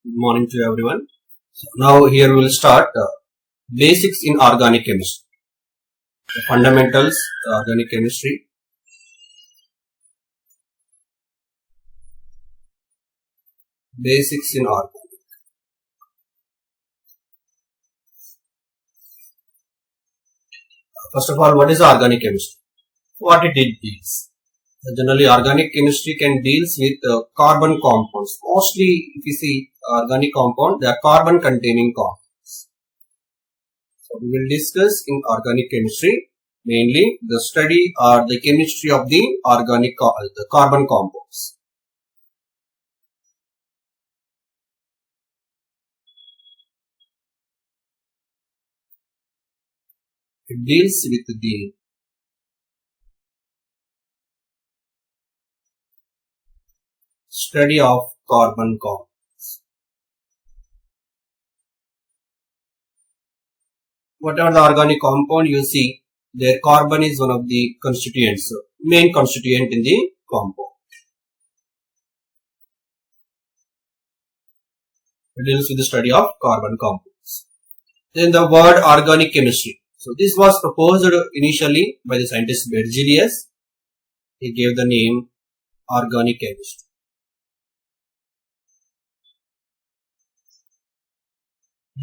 Good morning to everyone. Now here we will start basics in organic chemistry, the fundamentals, organic chemistry. Basics in organic. First of all, what is organic chemistry? What it deals? Generally, organic chemistry can deals with carbon compounds. Mostly, if you see organic compound, they are carbon containing compounds. So we will discuss in organic chemistry mainly the study or the chemistry of the the carbon compounds. It deals with the study of carbon compounds. Whatever the organic compound you see, their carbon is one of the constituents, main constituent in the compound. It deals with the study of carbon compounds. Then the word organic chemistry. So this was proposed initially by the scientist Berzelius. He gave the name organic chemistry.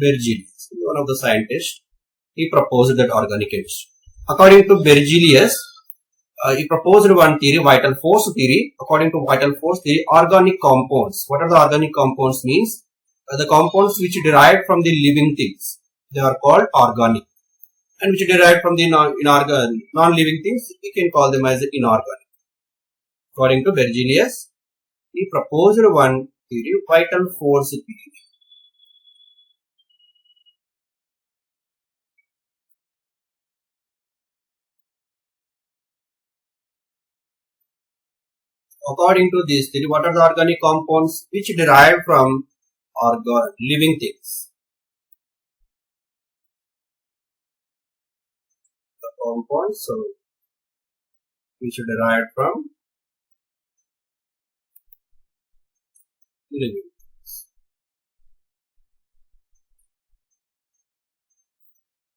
Berzelius, one of the scientists, he proposed that organic chemistry. According to Berzelius, he proposed one theory, vital force theory. According to vital force theory, organic compounds. What are the organic compounds means? The compounds which derived from the living things, they are called organic, and which derived from the non-living things, we can call them as inorganic. According to Berzelius, he proposed one theory, vital force theory. According to this theory, what are the organic compounds which derive from living things? The compounds which derive from living.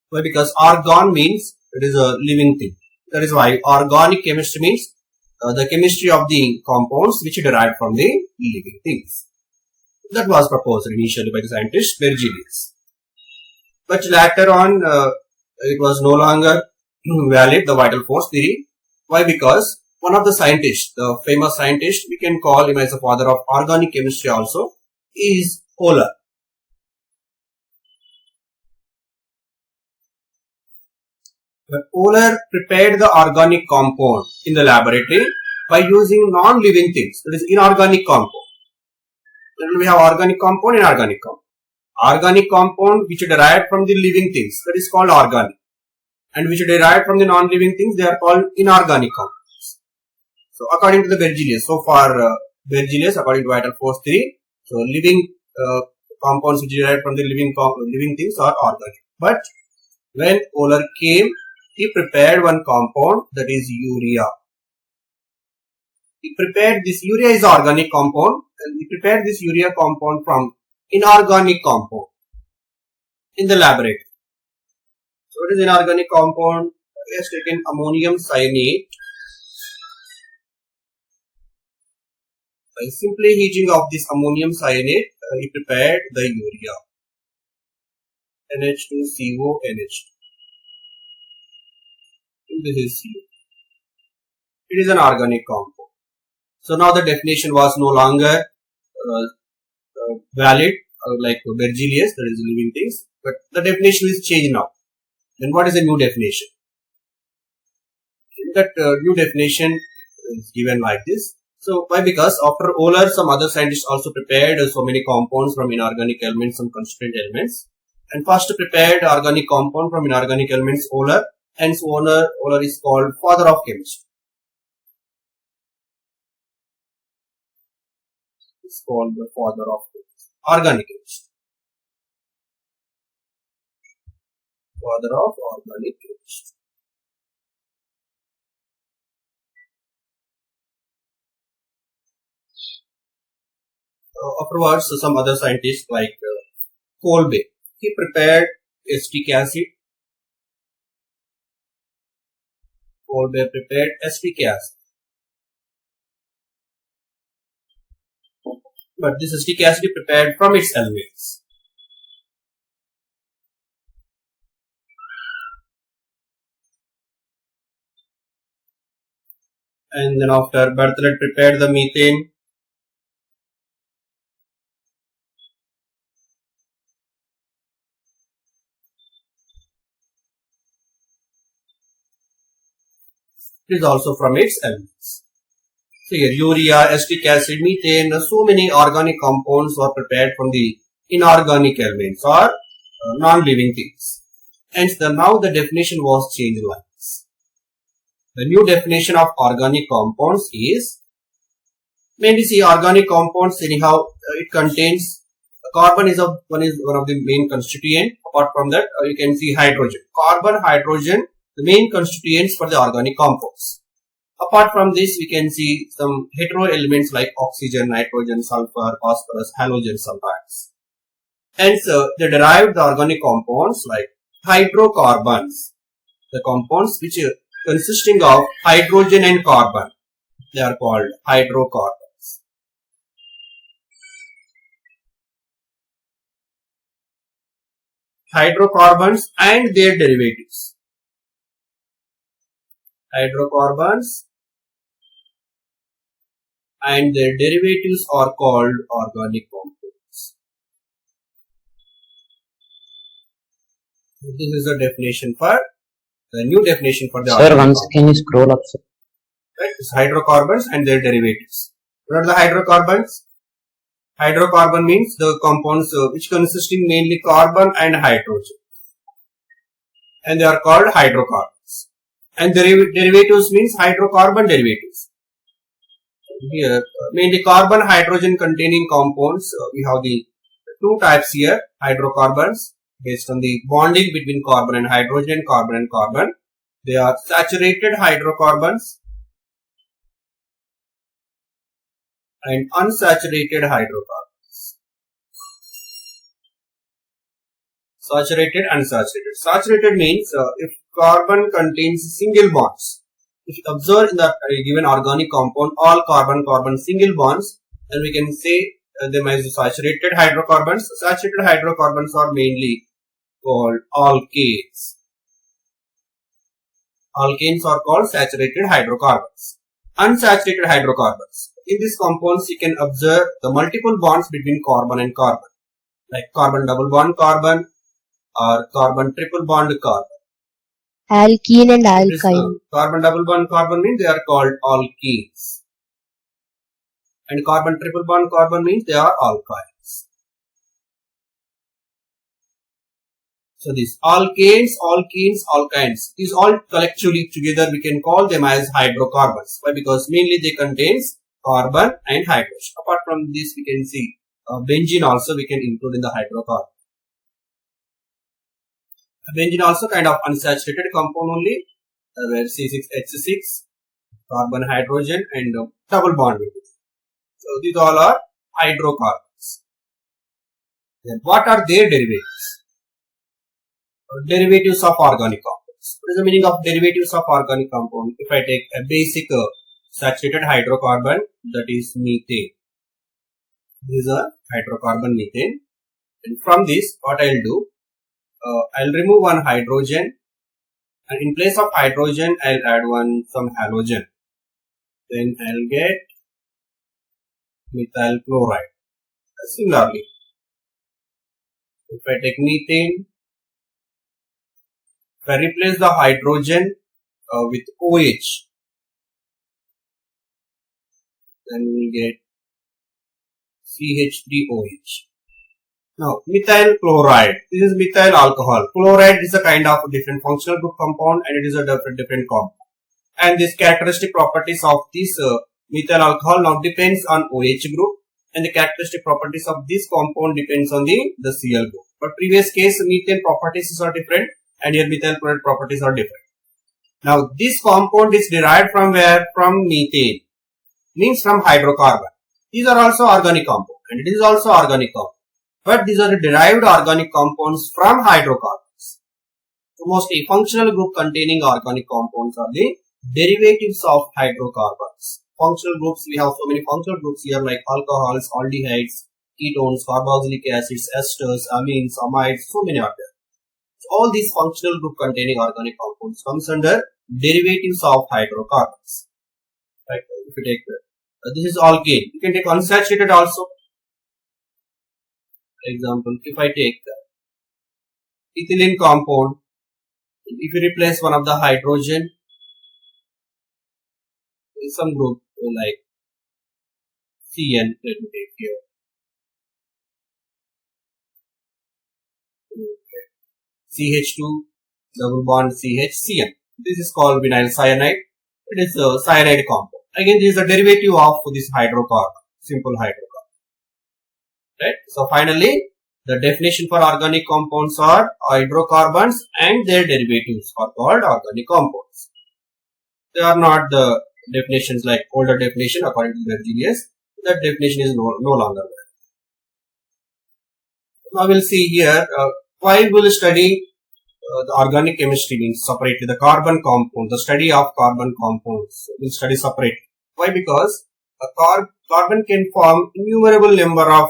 Why? Because organ means it is a living thing. That is why organic chemistry means the chemistry of the compounds which derive from the living things. That was proposed initially by the scientist Berzelius. But later on, it was no longer valid, the vital force theory. Why? Because one of the scientists, the famous scientist, we can call him as the father of organic chemistry also, is Euler. Euler prepared the organic compound in the laboratory by using non-living things, that is inorganic compound. Then we have organic compound, inorganic compound. Organic compound which derived from the living things, that is called organic, and which derived from the non-living things, they are called inorganic compounds. So according to the Berzelius, so far Berzelius, according to vital force theory, so living compounds which derived from the living things are organic. But when Euler came, he prepared one compound, that is urea. He prepared this urea is organic compound, and he prepared this urea compound from inorganic compound in the laboratory. So what is inorganic compound? He has taken ammonium cyanate. By simply heating of this ammonium cyanate, he prepared the urea. NH2CO NH2. This is CO. It is an organic compound. So now the definition was no longer valid, like Berzelius, that is living things, but the definition is changed now. Then what is the new definition? That new definition is given like this. So why? Because after Euler, some other scientists also prepared so many compounds from inorganic elements, some constituent elements, and first prepared organic compound from inorganic elements Euler. Hence Euler is called father of chemistry. It's called the father of chemistry. Organic chemistry. Father of organic chemistry. Afterwards, some other scientists like Kolbe, he prepared acetic acid. Kolbe prepared acetic acid. But this acetic acid is prepared from its elements. And then after Berthollet prepared the methane. It is also from its elements. So here urea, acetic acid, methane, so many organic compounds are prepared from the inorganic elements or non-living things. Hence now the definition was changed like this. The new definition of organic compounds is, mainly see organic compounds anyhow it contains carbon is one of the main constituent. Apart from that you can see hydrogen. Carbon, hydrogen, the main constituents for the organic compounds. Apart from this, we can see some hetero elements like oxygen, nitrogen, sulfur, phosphorus, halogen sometimes. Hence, they derived the organic compounds like hydrocarbons. The compounds which are consisting of hydrogen and carbon, they are called hydrocarbons. Hydrocarbons and their derivatives. Hydrocarbons and their derivatives are called organic compounds. This is the definition for the new definition for the Sir, once can you scroll up, sir? Right? It's hydrocarbons and their derivatives. What are the hydrocarbons? Hydrocarbon means the compounds which consisting mainly carbon and hydrogen, and they are called hydrocarbons. And derivatives means hydrocarbon derivatives. Here mainly carbon hydrogen containing compounds. We have the two types here, hydrocarbons based on the bonding between carbon and hydrogen, carbon and carbon. They are saturated hydrocarbons and unsaturated hydrocarbons. Saturated, unsaturated. Saturated means if carbon contains single bonds. If you observe in the given organic compound, all carbon-carbon single bonds, then we can say them as saturated hydrocarbons. Saturated hydrocarbons are mainly called alkanes. Alkanes are called saturated hydrocarbons. Unsaturated hydrocarbons. In these compounds, you can observe the multiple bonds between carbon and carbon, like carbon double bond carbon or carbon triple bond carbon. Alkene and alkyne. Carbon double bond carbon means they are called alkenes. And carbon triple bond carbon means they are alkynes. So these alkanes, alkenes, alkynes, these all collectively together we can call them as hydrocarbons. Why? Because mainly they contains carbon and hydrogen. Apart from this, we can see benzene also we can include in the hydrocarbon. Benzene also kind of unsaturated compound only, where C6H6, carbon, hydrogen and double bond with it. So these all are hydrocarbons. Then what are their derivatives? Derivatives of organic compounds. What is the meaning of derivatives of organic compound? If I take a basic saturated hydrocarbon, that is methane. This is a hydrocarbon methane. And from this, what I will do? I'll remove one hydrogen, and in place of hydrogen I'll add some halogen. Then I'll get methyl chloride. Similarly, if I take methane, if I replace the hydrogen with OH, then we'll get CH3OH. Now, methyl chloride. This is methyl alcohol. Chloride is a kind of different functional group compound and it is a different compound. And these characteristic properties of this methyl alcohol now depends on OH group, and the characteristic properties of this compound depends on the Cl group. But previous case methane properties are different and here methyl chloride properties are different. Now, this compound is derived from where? From methane. Means from hydrocarbon. These are also organic compounds. and it is also organic compound. But these are the derived organic compounds from hydrocarbons. So mostly functional group containing organic compounds are the derivatives of hydrocarbons. Functional groups, we have so many functional groups here like alcohols, aldehydes, ketones, carboxylic acids, esters, amines, amides, so many are there. So all these functional group containing organic compounds comes under derivatives of hydrocarbons. Right? If you take this is alkane. You can take unsaturated also. For example, if I take ethylene compound, if you replace one of the hydrogen, some group like CN, let me take here. CH2 double bond CHCN. This is called vinyl cyanide. It is a cyanide compound. Again, this is a derivative of this hydrocarbon, simple hydrocarbon. Right? So finally, the definition for organic compounds are hydrocarbons and their derivatives are called organic compounds. They are not the definitions like older definition according to Bergelius. That definition is no longer there. Now we'll see here why we'll study the organic chemistry means separately the carbon compound, the study of carbon compounds we'll study separately. Why? Because a carbon can form innumerable number of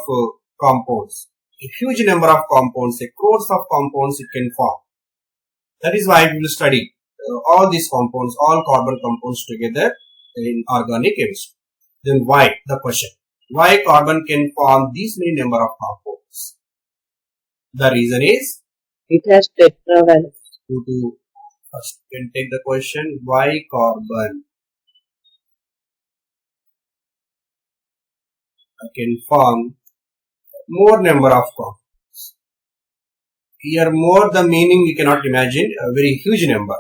compounds, a huge number of compounds, a crores of compounds it can form. That is why we will study all these compounds, all carbon compounds together in organic chemistry. Then why? The question. Why carbon can form these many number of compounds? The reason is It has tetravalence. First you can take the question, why carbon can form more number of compounds. Here more the meaning we cannot imagine, a very huge number.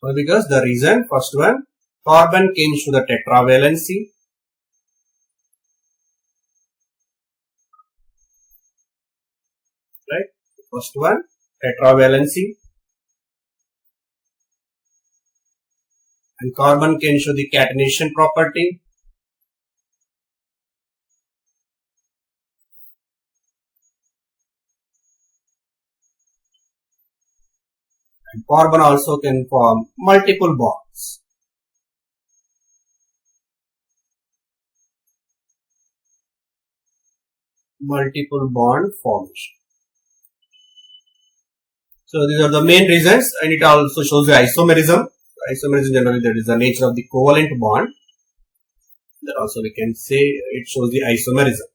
Well, because the reason, first one, carbon can show the tetravalency. Right? First one, tetravalency. And carbon can show the catenation property. And carbon also can form multiple bonds. Multiple bond formation. So these are the main reasons, and it also shows the isomerism. Isomerism generally that is the nature of the covalent bond. That also we can say it shows the isomerism.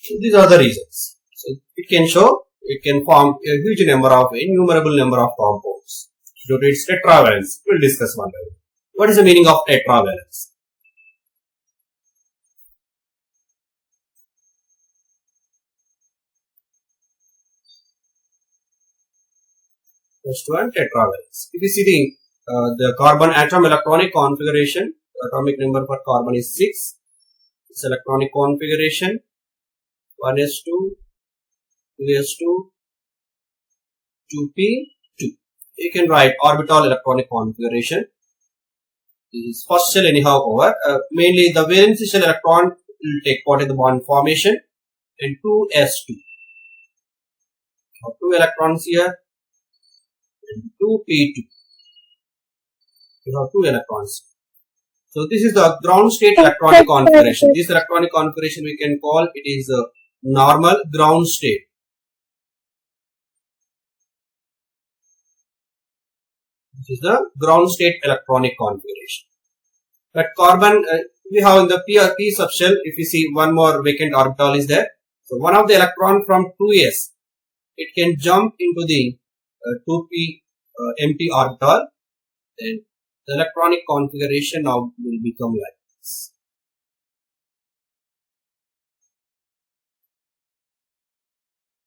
So these are the reasons. So it can show, it can form a huge number of, innumerable number of compounds due to its tetravalence. We'll discuss one by one. What is the meaning of tetravalence? First one, tetravalence. If you see the carbon atom electronic configuration, atomic number for carbon is 6. Its electronic configuration 1s2, 2s2, 2p2. You can write orbital electronic configuration. This is first shell anyhow over. Mainly the valency shell electron will take part in the bond formation, and 2s2. 2 electrons here. 2p2. You have 2 electrons. So this is the ground state electronic configuration. This electronic configuration we can call it is a normal ground state. This is the ground state electronic configuration. But carbon we have in the p subshell. If you see one more vacant orbital is there. So one of the electron from 2s, it can jump into the 2p empty orbital, then the electronic configuration now will become like this.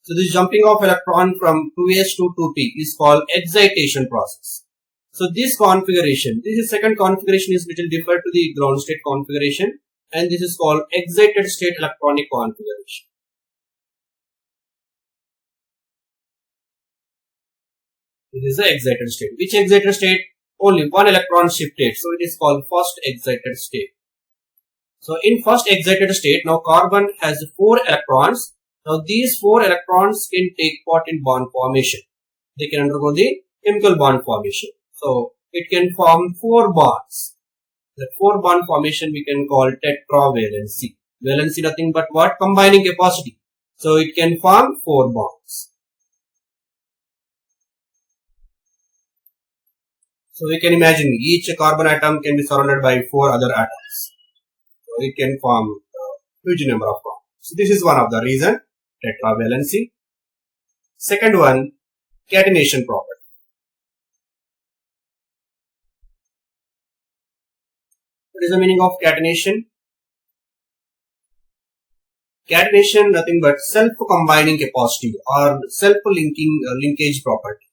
So this jumping of electron from 2s to 2p is called excitation process. So this configuration, this is second configuration is little different to the ground state configuration, and this is called excited state electronic configuration. This is the excited state. Which excited state? Only one electron shifted. So it is called first excited state. So in first excited state, now carbon has 4 electrons. Now these 4 electrons can take part in bond formation. They can undergo the chemical bond formation. So it can form 4 bonds. The 4 bond formation we can call tetravalency. Valency nothing but what? Combining capacity. So it can form 4 bonds. So we can imagine each carbon atom can be surrounded by 4 other atoms. So it can form a huge number of bonds. So this is one of the reason, tetravalency. Second one, catenation property. What is the meaning of catenation? Catenation nothing but self-combining capacity or self-linking linkage property.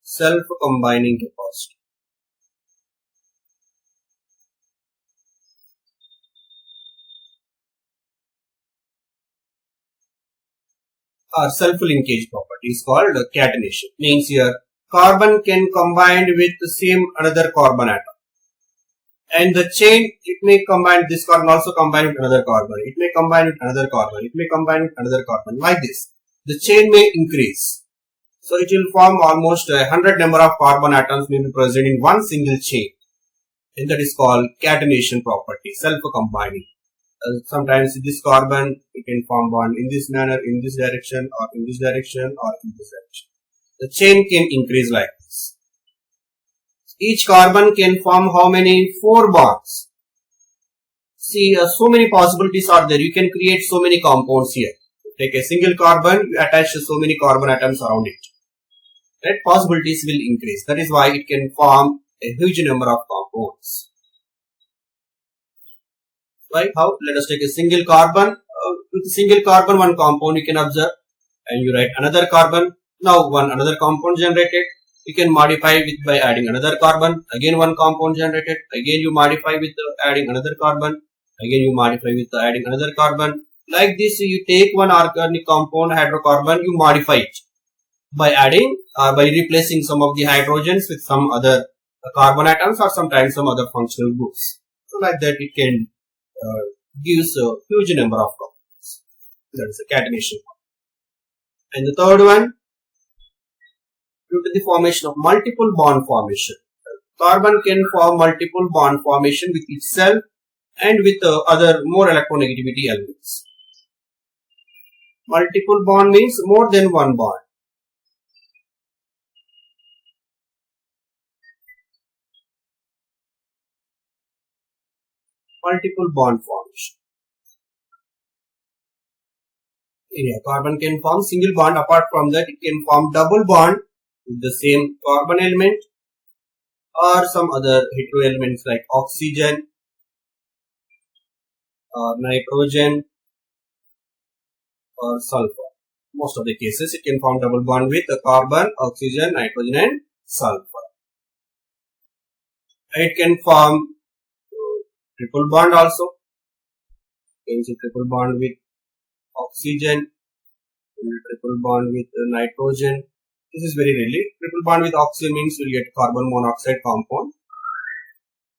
Self-combining capacity. Or self-linkage property is called catenation. Means here carbon can combine with the same another carbon atom. And the chain, it may combine, this carbon also combine with another carbon. It may combine with another carbon. It may combine with another carbon. Like this. The chain may increase. So it will form almost 100 number of carbon atoms may be present in one single chain. And that is called catenation property, self-combining. Sometimes this carbon, it can form bond in this manner, in this direction, or in this direction, or in this direction. The chain can increase like this. Each carbon can form how many? 4 bonds. See, so many possibilities are there. You can create so many compounds here. Take a single carbon, you attach so many carbon atoms around it. That possibilities will increase. That is why it can form a huge number of compounds. Right? How? Let us take a single carbon. With a single carbon, one compound you can observe. And you write another carbon. Now another compound generated. You can modify with by adding another carbon. Again one compound generated. Again you modify with adding another carbon. Again you modify with adding another carbon. Like this, you take one organic compound, hydrocarbon, you modify it by adding or by replacing some of the hydrogens with some other carbon atoms or sometimes some other functional groups. So like that it can gives a huge number of compounds. That is a catenation. And the third one, due to the formation of multiple bond formation. Carbon can form multiple bond formation with itself and with other more electronegativity elements. Multiple bond means more than one bond. Multiple bond formation. Yeah, carbon can form single bond. Apart from that, it can form double bond with the same carbon element or some other hetero elements like oxygen or nitrogen or sulfur. Most of the cases it can form double bond with the carbon, oxygen, nitrogen and sulfur. It can form triple bond also. You can see triple bond with oxygen, triple bond with nitrogen. This is very rarely. Triple bond with oxygen means you will get carbon monoxide compound.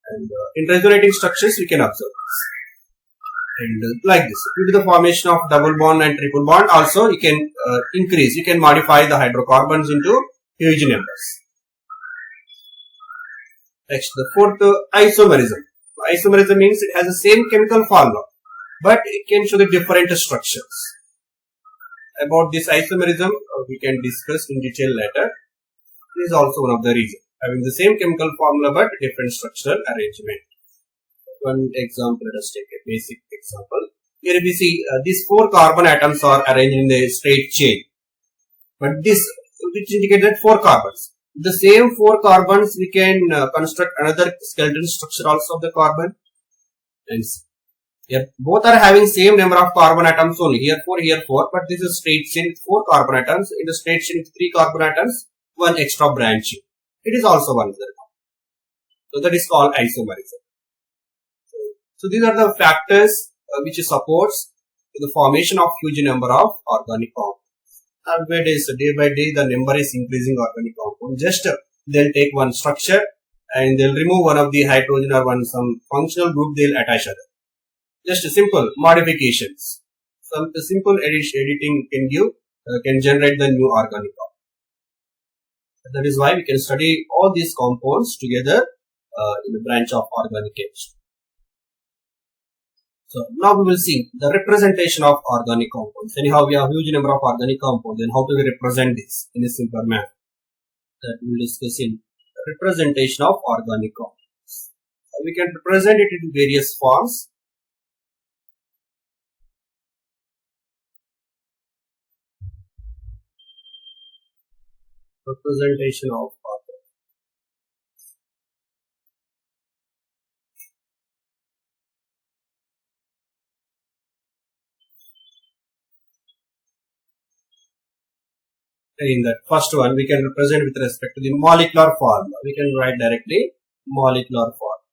And in resonating structures we can observe this. And like this, due to the formation of double bond and triple bond, also you can increase, you can modify the hydrocarbons into huge numbers. Next, the fourth, isomerism. Isomerism means it has the same chemical formula, but it can show the different structures. About this isomerism, we can discuss in detail later. This is also one of the reasons. Having the same chemical formula but different structural arrangement. One example, let us take a basic example. Here we see these 4 carbon atoms are arranged in a straight chain. But this, which indicates that 4 carbons. The same 4 carbons, we can construct another skeleton structure also of the carbon. And here both are having same number of carbon atoms only. Here 4, but this is straight chain with 4 carbon atoms. In the straight chain with 3 carbon atoms, one extra branching. It is also one other. So that is called isomerism. So these are the factors which supports the formation of huge number of organic compounds. Nowadays, day by day, the number is increasing organic compound. Just they'll take one structure and they'll remove one of the hydrogen or some functional group, they'll attach other. Just simple modifications. Some simple editing can generate the new organic compound. That is why we can study all these compounds together in the branch of organic chemistry. So now we will see the representation of organic compounds. Anyhow, we have huge number of organic compounds. Then how do we represent this in a simpler manner? That we will discuss in representation of organic compounds. We can represent it in various forms. Representation of organic. In that first one, we can represent with respect to the molecular formula. We can write directly molecular formula.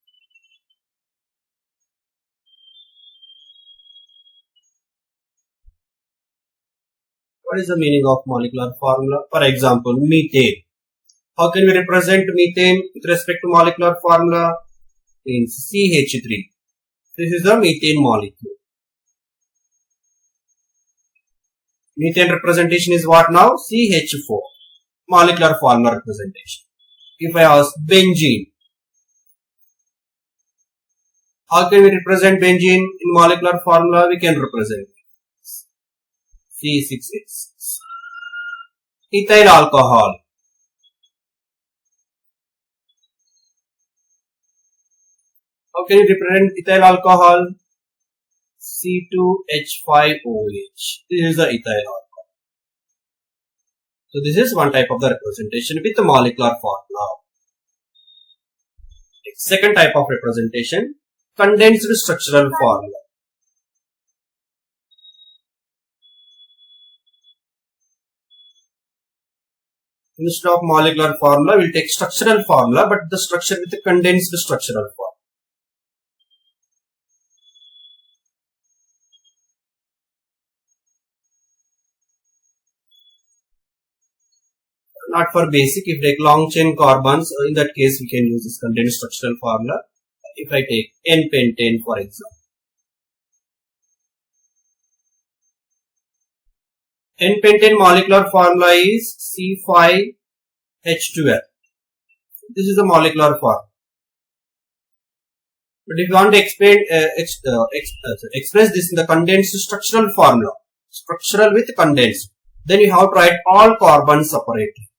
What is the meaning of molecular formula? For example, methane. How can we represent methane with respect to molecular formula? Means CH3. This is the methane molecule. Methane representation is what now? CH4. Molecular formula representation. If I ask benzene, how can we represent benzene in molecular formula? We can represent C6H6. Ethyl alcohol. How can you represent ethyl alcohol? C2H5OH. This is the ethyl alcohol. So this is one type of the representation with the molecular formula. Second type of representation, condensed structural formula. Instead of molecular formula, we'll take structural formula, but the structure with the condensed structural formula. Not for basic, if take long chain carbons, in that case we can use this condensed structural formula. If I take N-pentane for example. N-pentane molecular formula is C5H12. This is the molecular formula. But if you want to express this in the condensed structural formula, structural with condensed, then you have to write all carbons separately.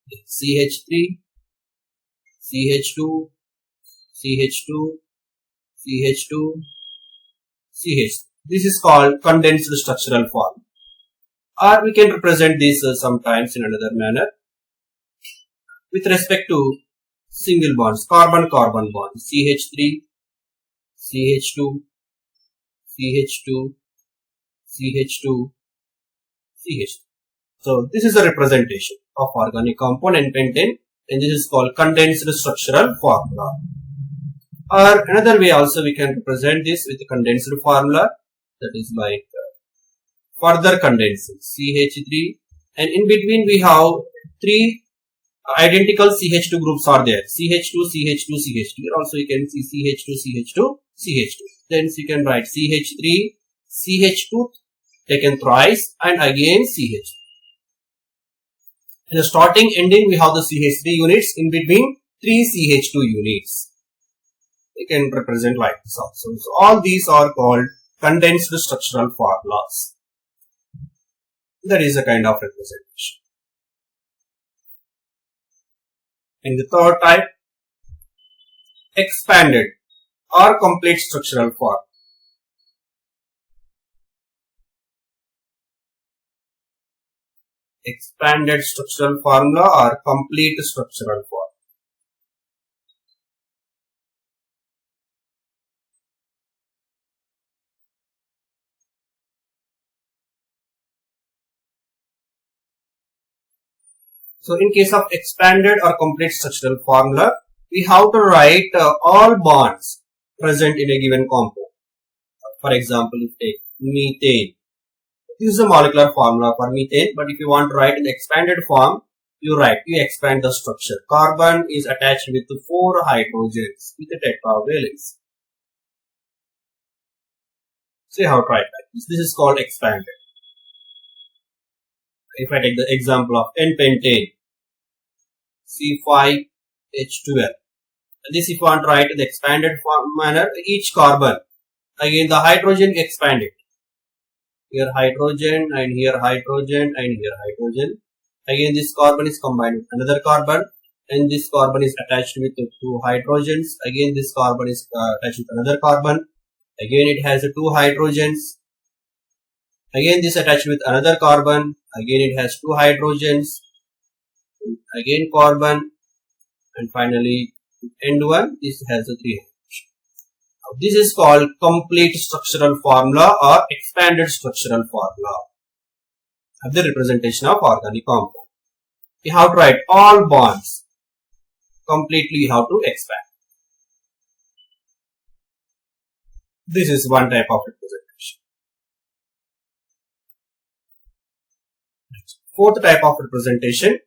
CH3, CH2, CH2, CH2, CH. This is called condensed structural form. Or we can represent this sometimes in another manner with respect to single bonds, carbon-carbon bond, CH3, CH2, CH2, CH2, CH. So this is a representation of organic compound N-pentane, and this is called condensed structural formula. Or another way also we can represent this with the condensed formula, that is like further condensing CH3, and in between we have three identical CH2 groups are there, CH2, CH2, CH2. Here also you can see CH2, CH2, CH2. Then you can write CH3, CH2 taken thrice and again CH2. In the starting ending we have the CH3 units, in between 3 CH2 units. We can represent like this also. So all these are called condensed structural formulas. That is a kind of representation. And the third type, expanded or complete structural formula. Expanded structural formula or complete structural formula. So in case of expanded or complete structural formula, we have to write all bonds present in a given compound. For example, if you take methane, This is a molecular formula for methane, but if you want to write in the expanded form, you expand the structure. Carbon is attached with 4 hydrogens with a tetravalence. See how to write like this. This is called expanded. If I take the example of N-pentane, C5H12. This if you want to write in the expanded form manner, each carbon, again the hydrogen expanded. Here hydrogen and here hydrogen and here hydrogen. Again this carbon is combined with another carbon and this carbon is attached with 2 hydrogens. Again this carbon is attached with another carbon. Again it has 2 hydrogens. Again this attached with another carbon. Again it has 2 hydrogens. Again carbon. And finally end one, this has 3 hydrogens. This is called complete structural formula or expanded structural formula of the representation of organic compound. You have to write all bonds completely, you have to expand. This is one type of representation. Fourth type of representation,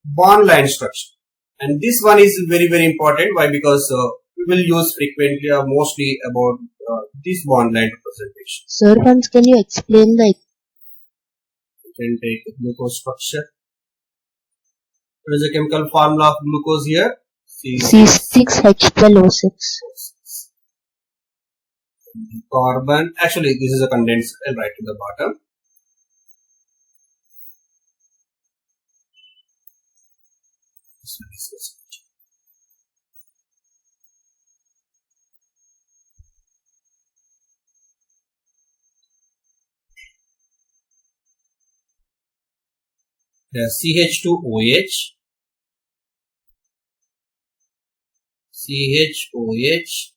bond line structure. And this one is very important. Why? Because we will use frequently or mostly about this bond line representation. Sir, once can you explain the You can take the glucose structure. What is the chemical formula of glucose here? C6H12O6? Carbon. Actually, this is a condensed. I'll write to the bottom. The CH2OH, CHOH,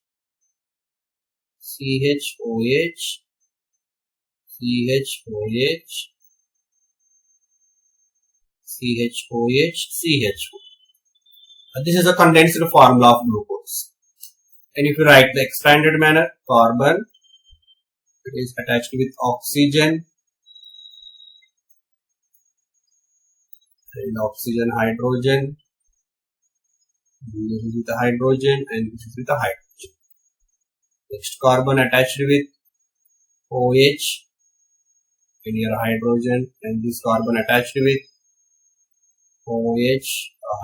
CHOH, CHOH, CHOH, CHO. This is a condensed formula of glucose. And if you write the expanded manner, carbon, it is attached with oxygen, and oxygen, hydrogen, this is with the hydrogen and this is with the hydrogen. Next carbon attached with OH and here hydrogen and this carbon attached with OH,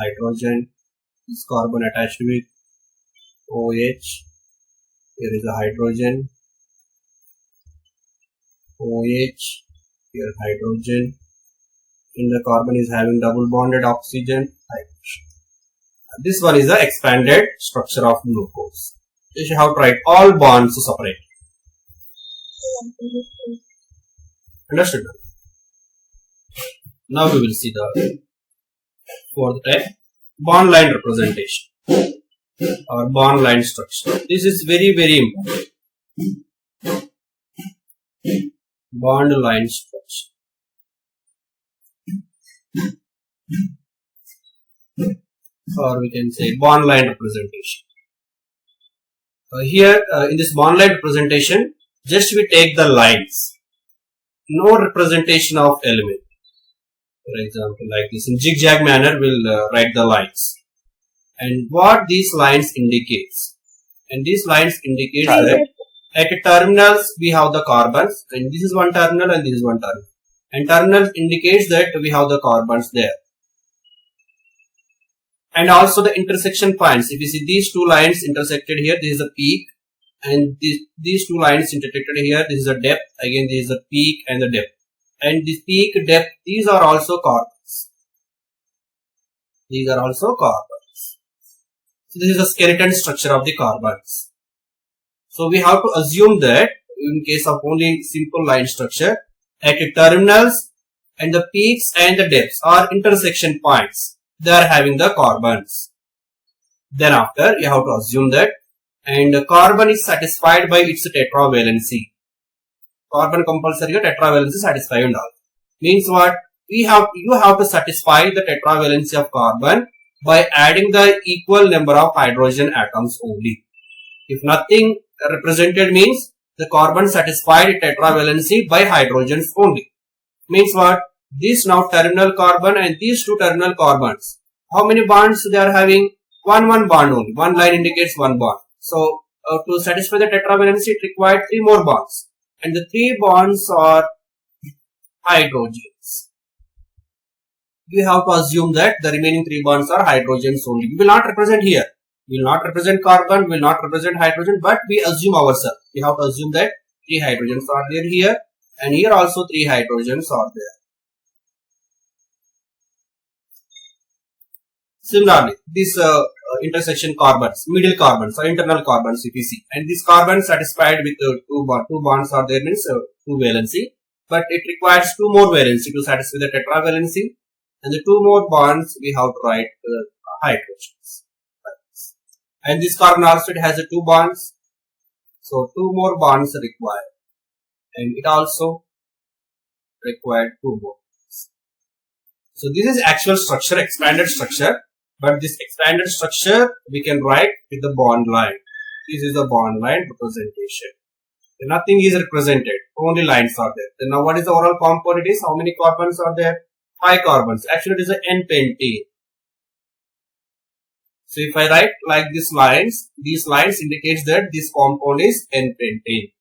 hydrogen, this carbon attached with OH, here is a hydrogen, OH, here hydrogen, and the carbon is having double bonded oxygen, hydrogen. This one is the expanded structure of glucose. You have to write all bonds separate. Understood? Now we will see the fourth type, bond line representation or bond line structure. This is very important. Bond line structure. Or we can say bond line representation. Here in this bond line representation, just we take the lines, no representation of element. For example, like this in zigzag manner, we'll write the lines. And what these lines indicates, and these lines indicate that at terminals we have the carbons, and this is one terminal and this is one terminal. And terminal indicates that we have the carbons there. And also the intersection points. If you see these two lines intersected here, this is a peak, and these two lines intersected here, this is a depth. Again, this is a peak and the depth. And this peak, depth, these are also carbons. These are also carbons. So this is a skeleton structure of the carbons. So we have to assume that in case of only simple line structure, at the terminals and the peaks and the depths are intersection points, they are having the carbons. Then after you have to assume that, and carbon is satisfied by its tetravalency. Carbon compulsory tetravalency satisfied and all. Means what? You have to satisfy the tetravalency of carbon by adding the equal number of hydrogen atoms only. If nothing represented means the carbon satisfied tetravalency by hydrogens only. Means what? This now terminal carbon and these two terminal carbons. How many bonds they are having? One bond only. One line indicates one bond. So to satisfy the tetravalency, it required 3 more bonds. And the 3 bonds are hydrogens. We have to assume that the remaining 3 bonds are hydrogens only. We will not represent here. We will not represent carbon, we will not represent hydrogen, but we assume ourselves. We have to assume that 3 hydrogens are there here, and here also 3 hydrogens are there. Similarly, these intersection carbons, middle carbons or internal carbons if you see, and these carbons satisfied with 2 bonds are there, means 2 valency, but it requires 2 more valency to satisfy the tetravalency, and the 2 more bonds we have to write hydrogens. And this carbon also it has 2 bonds, so 2 more bonds are required, and it also required 2 more. So this is actual structure, expanded structure. But this expanded structure we can write with the bond line. This is the bond line representation. And nothing is represented, only lines are there. Then now what is the overall compound? It is how many carbons are there? 5 carbons. Actually it is an N-pentane. So if I write like these lines indicates that this compound is N-pentane.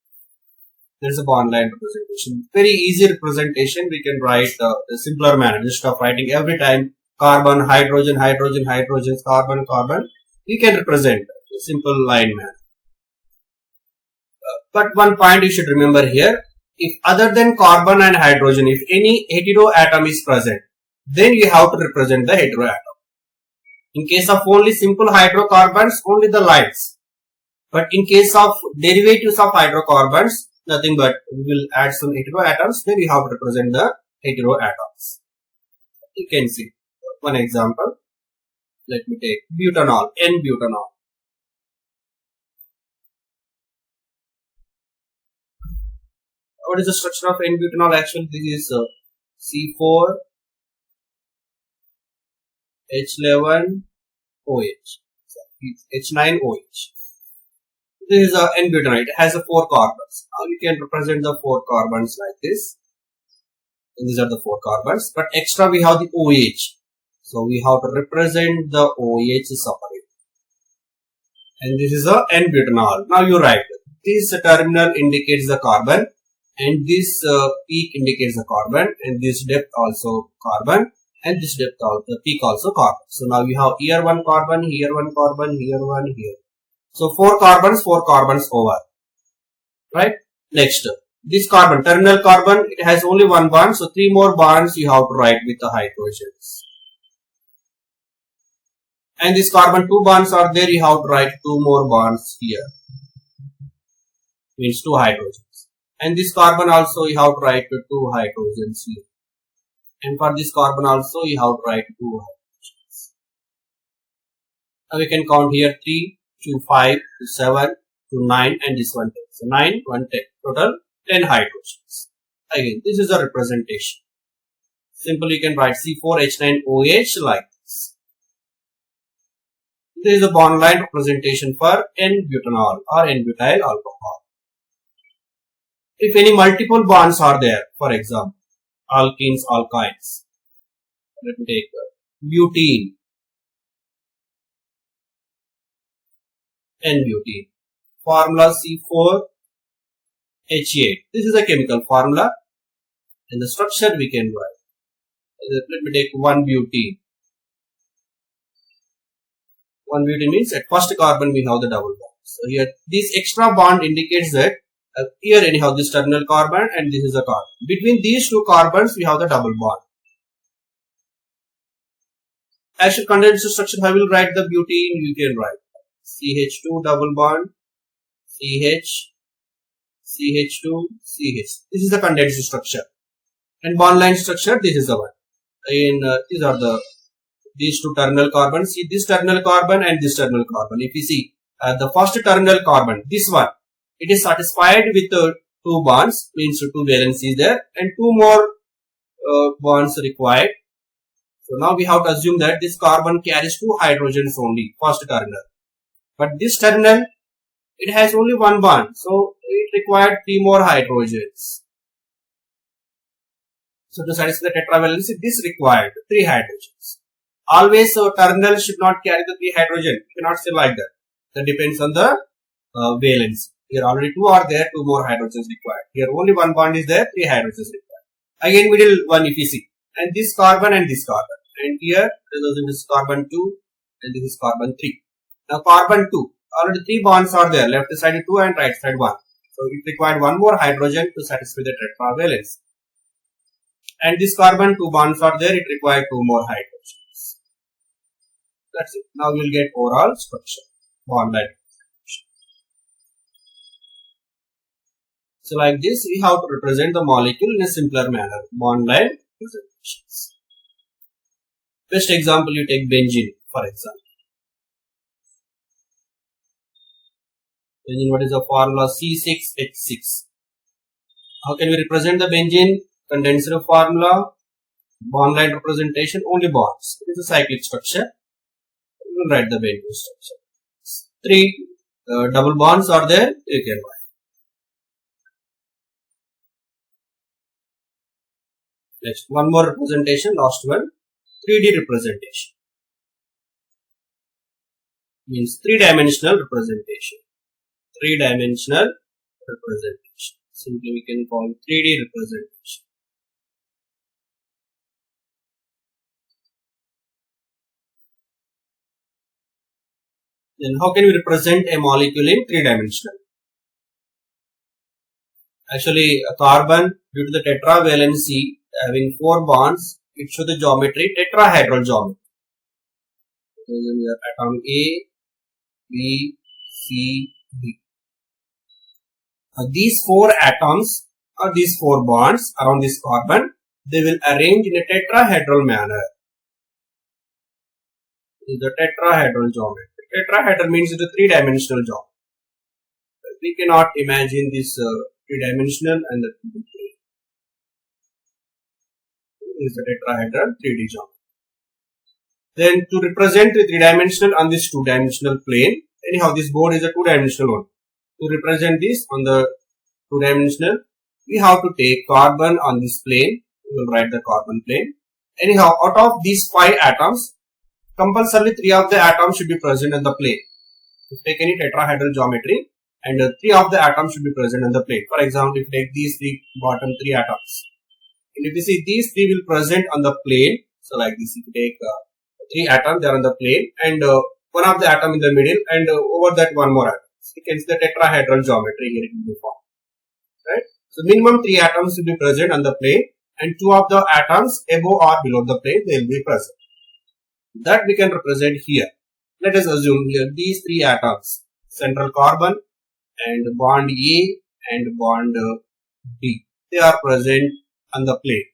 There is a bond line representation. Very easy representation. We can write the simpler manner instead of writing every time carbon, hydrogen, hydrogen, hydrogens, carbon, carbon. We can represent a simple line manner. But one point you should remember here, if other than carbon and hydrogen, if any hetero atom is present, then you have to represent the hetero atom. In case of only simple hydrocarbons, only the lines. But in case of derivatives of hydrocarbons, nothing but we will add some hetero atoms, then you have to represent the hetero atoms. You can see one example. Let me take butanol, N-butanol. What is the structure of N-butanol? Actually, this is C4 H11OH, H9OH. This is a N-butanol. It has 4 carbons. Now you can represent the 4 carbons like this. And these are the 4 carbons. But extra we have the OH. So we have to represent the OH separate. And this is a N-butanol. Now you write this terminal indicates the carbon, and this peak indicates the carbon, and this depth also carbon, and this depth also the peak also carbon. So now you have here 1 carbon, here 1 carbon, here 1, here. So 4 carbons over. Right? Next, this carbon, terminal carbon, it has only 1 bond, so 3 more bonds you have to write with the hydrogens. And this carbon 2 bonds are there, you have to write 2 more bonds here. Means 2 hydrogens. And this carbon also you have to write 2 hydrogens here. And for this carbon also you have to write 2 hydrogens. Now we can count here 3, 2, 5, 7, 9, and this one 10. So 9, 1, 10. Total 10 hydrogens. Again, this is a representation. Simply you can write C4H9OH like this. This is a bond line representation for N-butanol or N-butyl alcohol. If any multiple bonds are there, for example, alkenes, alkynes, let me take butene, N-butene, formula C4H8. This is a chemical formula, and the structure we can write. Let me take 1-butene. 1-butene means at first carbon we have the double bond. So here this extra bond indicates that here anyhow this terminal carbon and this is a carbon. Between these 2 carbons we have the double bond. Actual condensed structure, I will write the butene. You can write CH2 double bond, CH, CH2, CH. This is the condensed structure. And bond line structure, this is the one. And these are these 2 terminal carbons. See this terminal carbon and this terminal carbon. If you see the first terminal carbon, this one, it is satisfied with 2 bonds, means 2 valencies there, and 2 more bonds required. So now we have to assume that this carbon carries 2 hydrogens only, first terminal. But this terminal, it has only one bond, so it required 3 more hydrogens. So to satisfy the tetravalency, this required 3 hydrogens. Always terminal should not carry the 3 hydrogen. You cannot say like that. That depends on the valence. Here already 2 are there, 2 more hydrogens required. Here only one bond is there, 3 hydrogens required. Again middle one if you see. And this carbon and this carbon. And here this is carbon 2 and this is carbon 3. Now carbon 2. Already 3 bonds are there. Left side 2 and right side 1. So it required 1 more hydrogen to satisfy the tetravalence. And this carbon 2 bonds are there. It required 2 more hydrogens. That's it. Now we will get overall structure. Bond line. So like this, we have to represent the molecule in a simpler manner. Bond line representations. Best example, you take benzene, for example. Benzene, what is the formula? C6H6. How can we represent the benzene? Condenser formula, bond line representation, only bonds. It is a cyclic structure. We will write the benzene structure. 3 double bonds are there, you can write. Next, one more representation, last one, 3D representation. Means 3-dimensional representation. 3-dimensional representation. Simply we can call 3D representation. Then how can we represent a molecule in 3-dimensional? Actually, a carbon, due to the tetravalency having 4 bonds, it shows the geometry tetrahedral geometry. Atom A, B, C, D. These 4 atoms or these 4 bonds around this carbon, they will arrange in a tetrahedral manner. This is the tetrahedral geometry. Tetrahedral means it's a 3-dimensional geometry. We cannot imagine this 3-dimensional and the 2D. This is the tetrahedral 3D geometry. Then to represent the 3-dimensional on this 2-dimensional plane, anyhow this board is a 2-dimensional one. To represent this on the 2-dimensional, we have to take carbon on this plane. We will write the carbon plane. Anyhow, out of these 5 atoms, compulsorily 3 of the atoms should be present on the plane. If take any tetrahedral geometry, and 3 of the atoms should be present on the plane. For example, if you take these 3 bottom 3 atoms, and if you see these 3 will present on the plane. So like this, if you take 3 atoms, they are on the plane, and one of the atom in the middle, and over that one more atom. So you can see the tetrahedral geometry here it will be formed. Right? So minimum 3 atoms will be present on the plane, and 2 of the atoms above or below the plane they will be present. That we can represent here. Let us assume here these 3 atoms, central carbon and bond A and bond B, they are present on the plane.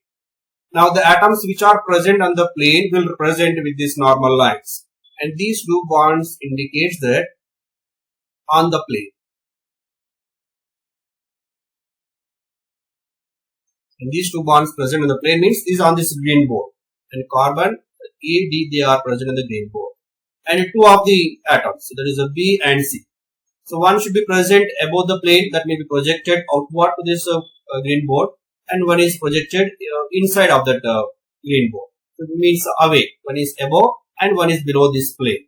Now the atoms which are present on the plane will represent with these normal lines, and these 2 bonds indicates that on the plane. And these 2 bonds present on the plane means is on this green board, and carbon A, D, they are present on the green board, and 2 of the atoms, so that is a B and C. So one should be present above the plane, that may be projected outward to this green board, and one is projected inside of that green board. So it means away. One is above and one is below this plane.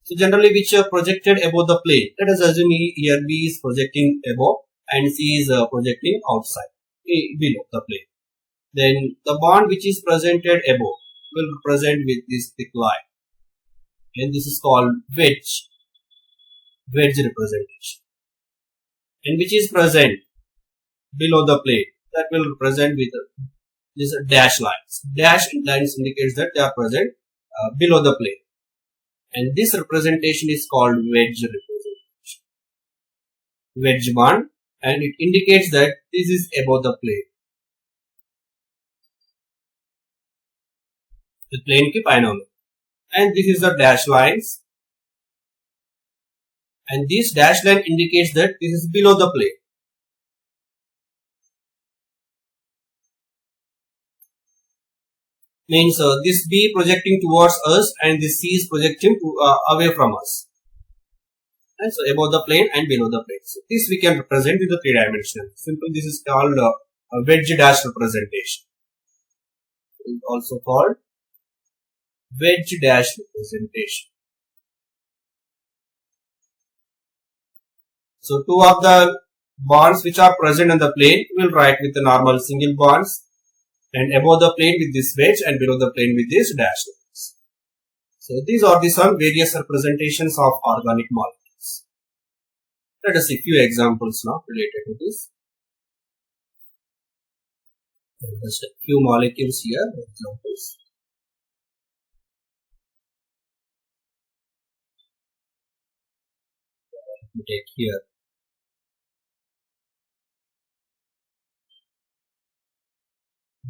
So generally which are projected above the plane. Let us assume here B is projecting above and C is projecting outside, below the plane. Then the bond which is presented above will present with this thick line, and this is called wedge representation. And which is present below the plane, that will represent with these dash lines. Dash lines indicates that they are present below the plane, and this representation is called wedge representation. Wedge bond, and it indicates that this is above the plane. The plane ki paina, and this is the dash lines, and this dash line indicates that this is below the plane. Means this B projecting towards us and this C is projecting away from us. And so above the plane and below the plane. So this we can represent with the three-dimensional. Simple, this is called a wedge dash representation. It is also called wedge dash representation. So two of the bonds which are present on the plane will write with the normal single bonds, and above the plane with this wedge and below the plane with this dash lines. So these are the some various representations of organic molecules. Let us see few examples now related to this. Just a few molecules here, examples. We take here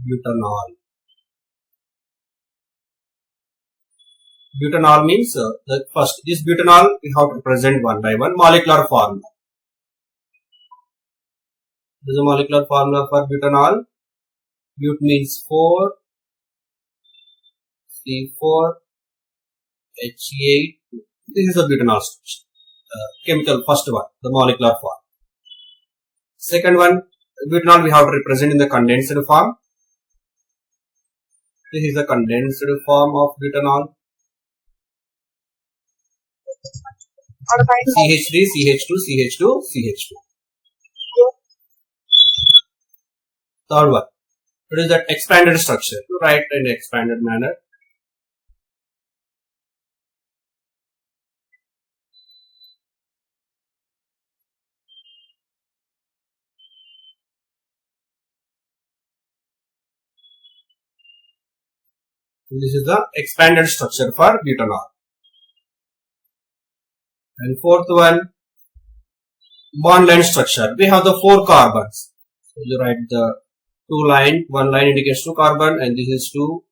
butanol. Butanol means the first, this butanol we have to present one by one molecular formula. This is a molecular formula for butanol. But means 4, C4, H8. This is a butanol structure. Chemical first one, the molecular form. Second one, butanol we have to represent in the condensed form. This is the condensed form of butanol. CH3, CH2, CH2, CH2. Third one, it is that expanded structure. To write in expanded manner. This is the expanded structure for butanol. And fourth one, bond line structure. We have the 4 carbons. So you write the 2 line, 1 line indicates 2 carbon, and this is 2.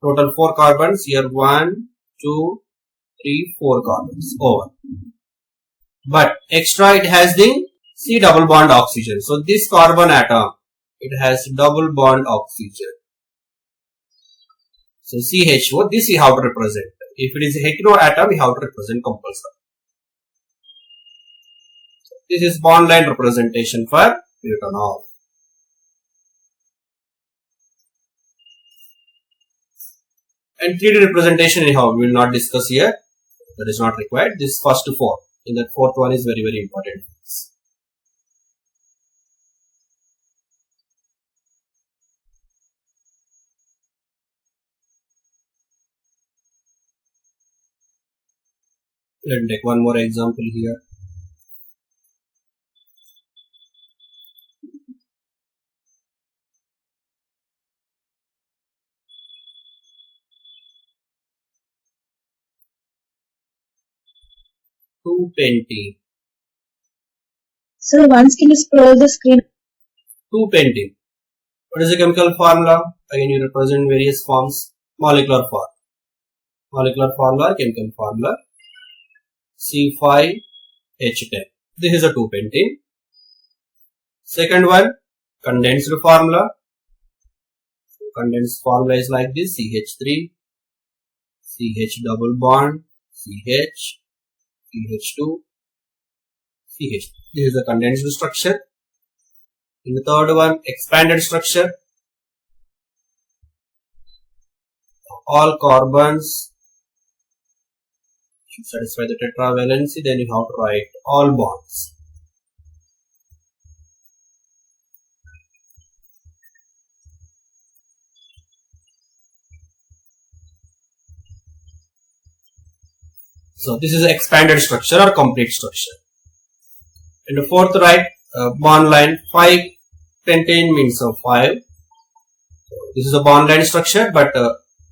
Total 4 carbons. Here 1, 2, 3, 4 carbons over. But extra it has the C double bond oxygen. So this carbon atom, it has double bond oxygen. So CHO, this we have to represent. If it is a hetero atom, we have to represent compulsory. So this is bond line representation for butanol. And 3D representation anyhow we will not discuss here. That is not required. This first 4. In that fourth one is very, very important. Let me take one more example here. Two pentene. Sir, once can you scroll the screen? 2 pentene. What is the chemical formula? Again, you represent various forms. Molecular form. Molecular formula, chemical formula. C5H10. This is a 2 pentene. Second one, condensed formula. So condensed formula is like this: CH3, CH double bond, CH, CH2, CH. This is the condensed structure. In the third one, expanded structure. All carbons should satisfy the tetravalency, then you have to write all bonds. So this is an expanded structure or complete structure. And the fourth right, bond line 5 pentane means 5. So this is a bond line structure, but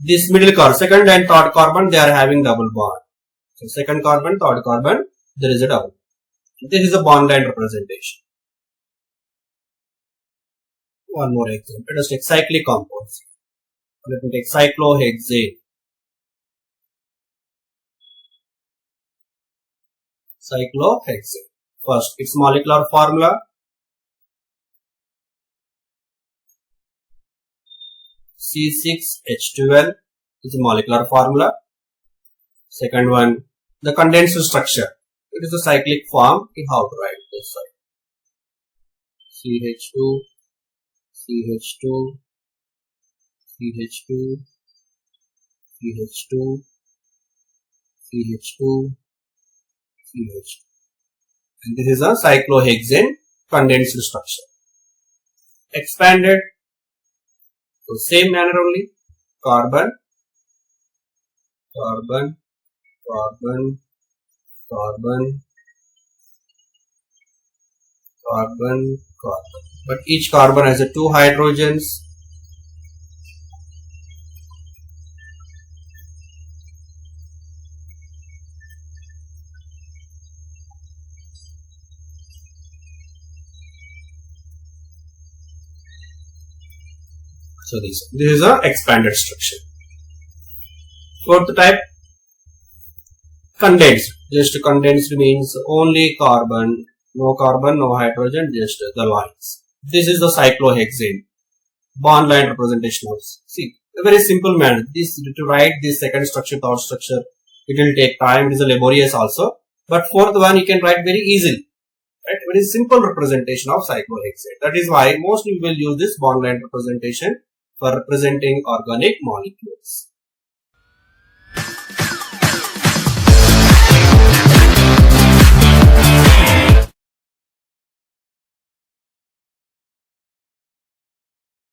this middle carbon, second and third carbon, they are having double bond. So second carbon, third carbon, there is a double. This is a bond line representation. One more example. Let us take cyclic compounds. Let me take cyclohexane. Cyclohexane. First, its molecular formula. C6H12 is a molecular formula. Second one, the condensed structure. It is a cyclic form. In how to write this side? CH2, CH2, CH2, CH2, CH2, CH2. And this is a cyclohexane condensed structure. Expanded. So same manner only. Carbon, carbon, carbon, carbon, carbon, carbon. But each carbon has a 2 hydrogens. So this is a expanded structure. Fourth type, condensed. Just condensed means only carbon, no hydrogen, just the lines. This is the cyclohexane bond line representation of. See, a very simple manner. This to write this second structure, third structure, it will take time. It is a laborious also. But fourth one you can write very easily. Right? Very simple representation of cyclohexane. That is why mostly we will use this bond line representation for representing organic molecules.